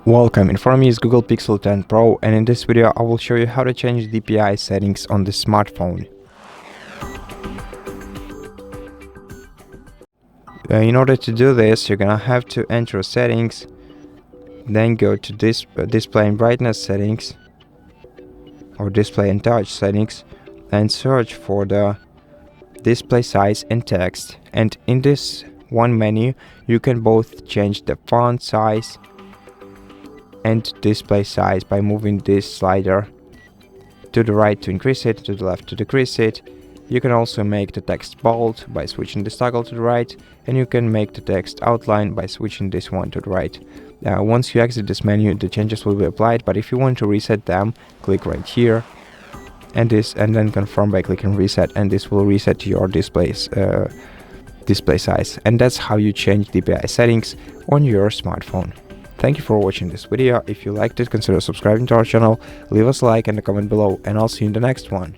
Welcome, in front of me is Google Pixel 10 Pro, and in this video I will show you how to change DPI settings on the smartphone. In order to do this, you're gonna have to enter settings, then go to display and brightness settings or display and touch settings, and search for the display size and text. And in this one menu you can both change the font size and display size by moving this slider to the right to increase it, to the left to decrease it. You can also make the text bold by switching this toggle to the right, and you can make the text outline by switching this one to the right. Once you exit this menu, the changes will be applied, but if you want to reset them, click right here and then confirm by clicking reset, and this will reset to your display size. And that's how you change DPI settings on your smartphone. Thank you for watching this video. If you liked it, consider subscribing to our channel, leave us a like and a comment below, and I'll see you in the next one.